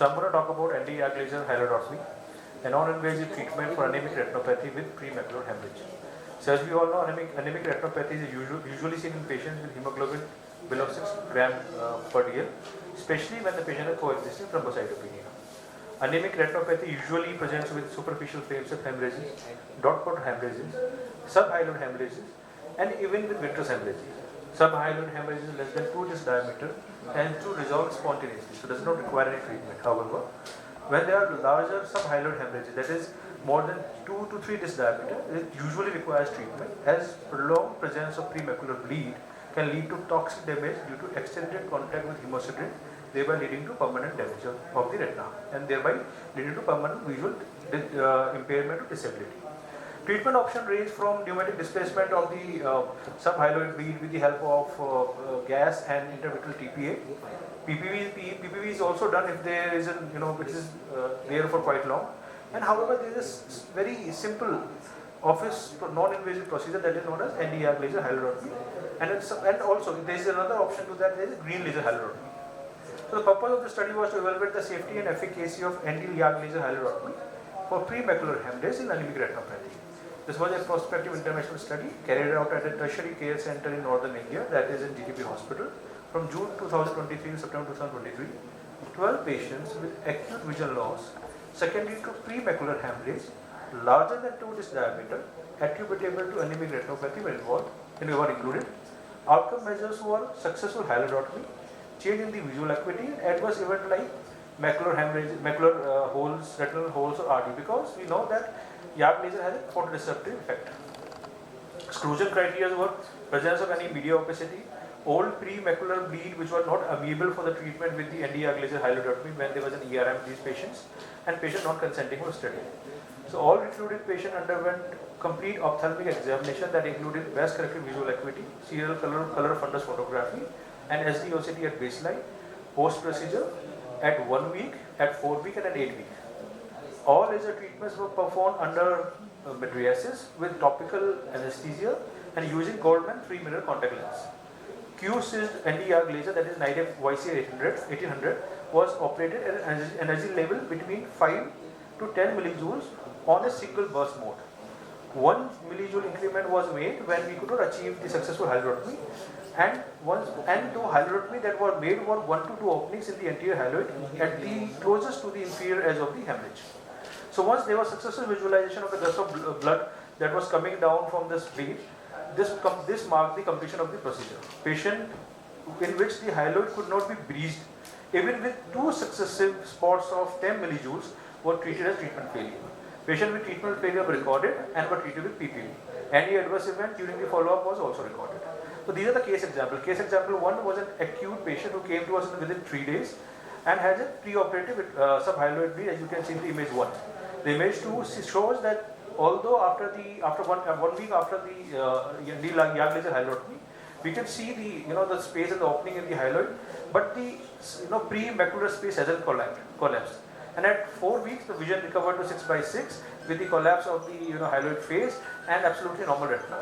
So I'm going to talk about YAGLaser hyaloidotomy, a non-invasive treatment for anemic retinopathy with premacular hemorrhage. So as we all know, anemic retinopathy is usually seen in patients with hemoglobin below 6 gram per dl, especially when the patient has coexisting thrombocytopenia. Anemic retinopathy usually presents with superficial flames of hemorrhages, dot product hemorrhages, subhyaloid hemorrhages, and even with vitreous hemorrhages. Subhyaloid hemorrhage is less than 2 disc diameter and to resolve spontaneously, so does not require any treatment. However, when there are larger subhyaloid hemorrhages, that is more than 2 to 3 disc diameter, it usually requires treatment, as prolonged presence of premacular bleed can lead to toxic damage due to extended contact with hemosiderin, thereby leading to permanent damage of the retina and thereby leading to permanent visual impairment or disability. Treatment options range from pneumatic displacement of the subhyaloid bleed with the help of gas and intravitreal TPA. PPV is also done if there is it is there for quite long. And however, there is very simple office non-invasive procedure that is known as YAGLaser hyaloidotomy. And also there is another option to that, there is green laser hyaloidotomy. So the purpose of the study was to evaluate the safety and efficacy of YAGLaser hyaloidotomy for premacular hemorrhage in anemic retinopathy. This was a prospective international study carried out at a tertiary care center in northern India, that is in GTB Hospital, from June 2023 to September 2023. 12 patients with acute vision loss secondary to premacular hemorrhage larger than 2 disc diameter attributable to anemic retinopathy were included. Outcome measures were successful hyaloidotomy, change in the visual acuity, and adverse event like macular hemorrhage, macular holes, retinal holes, or RD, because we know that YAGLaser has a photoreceptive effect. Exclusion criteria were presence of any media opacity, old premacular bleed which were not amenable for the treatment with the YAGLaser hyaloidotomy when there was an ERM in these patients, and patient not consenting for study. So all recluded patient underwent complete ophthalmic examination that included best corrected visual acuity, serial color fundus photography, and SD-OCT at baseline, post procedure at 1 week, at 4 week, and at 8 week. All laser treatments were performed under mydriasis with topical anesthesia and using Goldman 3-mirror contact lens. Q-Sys YAGLaser, that is NIDEF YC 1800, was operated at an energy level between 5 to 10 millijoules on a single burst mode. 1 millijoule increment was made when we could not achieve the successful hyaloidotomy, and to hyaloidotomy that were made were 1 to 2 openings in the anterior hyaloid at the closest to the inferior edge of the hemorrhage. So once there was successful visualization of the gush of blood that was coming down from this bleed, this marked the completion of the procedure. Patient in which the hyaloid could not be breached, even with 2 successive spots of 10 millijoules, were treated as treatment failure. Patient with treatment failure were recorded and were treated with PPV. Any adverse event during the follow-up was also recorded. So these are the case examples. Case example 1 was an acute patient who came to us within 3 days and has a preoperative subhyaloid bleed, as you can see in the image 1. The image 2 shows that although after 1 week after the YAGLaser hyaloidotomy, we can see the space and the opening in the hyaloid, but the pre-macular space hasn't collapsed. And at 4 weeks, the vision recovered to 6/6 with the collapse of the hyaloid phase and absolutely normal retina.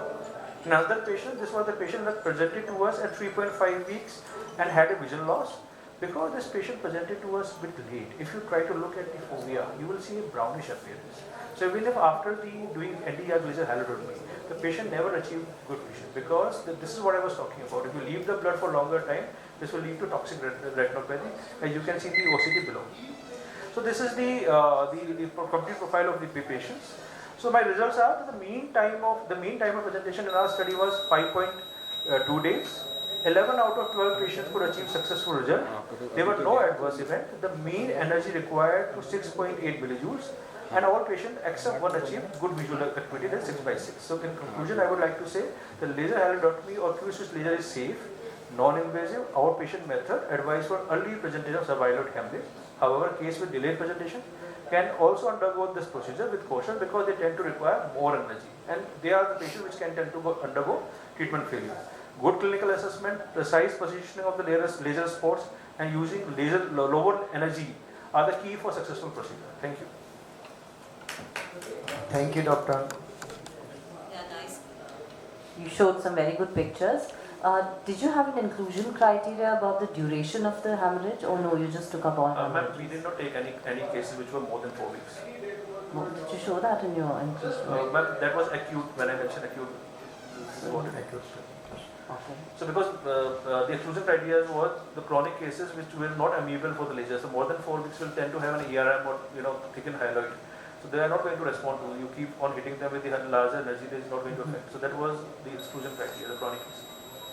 In another patient, this was the patient that presented to us at 3.5 weeks and had a vision loss. Because this patient presented to us a bit late, if you try to look at the fovea, you will see a brownish appearance. So even if after doing YAGLaser hyaloidotomy, the patient never achieved good vision, because this is what I was talking about. If you leave the blood for longer time, this will lead to toxic retinopathy, as you can see in the OCT below. So this is the complete profile of the patients. So my results are that the mean time of presentation in our study was 5.2 days. 11 out of 12 patients could achieve successful result. There were no adverse event. The mean energy required to 6.8 millijoules, and all patients except one achieved good visual acuity, that 6/6. So in conclusion, I would like to say the laser hyaloidotomy or Q-Sys laser is safe, non-invasive, outpatient method advised for early presentation of subhyaloid hemorrhage. However, case with delayed presentation can also undergo this procedure with caution, because they tend to require more energy, and they are the patients which can tend to undergo treatment failure. Good clinical assessment, precise positioning of the laser spots, and using lower energy are the key for successful procedure. Thank you. Thank you, doctor. Yeah, nice. You showed some very good pictures. Did you have an inclusion criteria about the duration of the hemorrhage, or no, you just took up all Ma'am, hemorrhage? we did not take any cases which were more than 4 weeks. Did you show that in your inclusion? Ma'am, that was acute. When I mentioned acute, this is what it acute. Okay. So because the exclusion criteria was the chronic cases which were not amenable for the laser. So more than 4 weeks will tend to have an ERM or thickened hyaloid. So they are not going to respond to. You keep on hitting them with the larger energy, they is not going to affect. So that was the exclusion criteria, the chronic case.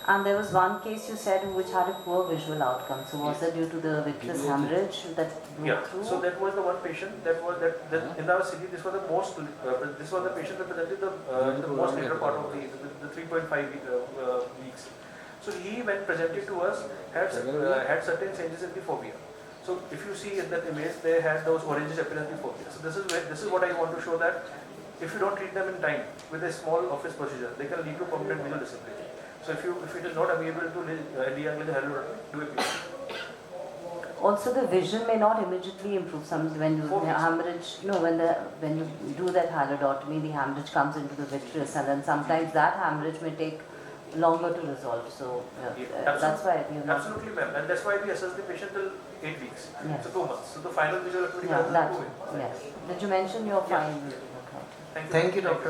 And there was one case you said which had a poor visual outcome. So was that due to the vitreous hemorrhage that broke through? So that was the one patient that in our city. This was the most. This was the patient that presented the most later part of the 3.5 weeks. So he, when presented to us, had certain changes in the fovea. So if you see in that image, they had those orangish appearance in the fovea. So this is what I want to show, that if you don't treat them in time with a small office procedure, they can lead to permanent visual disability. So if it is not amenable to YAGLaser hyaloidotomy, do it. Also, the vision may not immediately improve. When you hemorrhage, when you do that hyaloidotomy, the hemorrhage comes into the vitreous, and then sometimes that hemorrhage may take longer to resolve. So that's why absolutely, ma'am, and that's why we assess the patient till 8 weeks. Yes. So 2 months. So the final visual acuity yes. Did you mention your final? Thank you. Thank you, Doctor.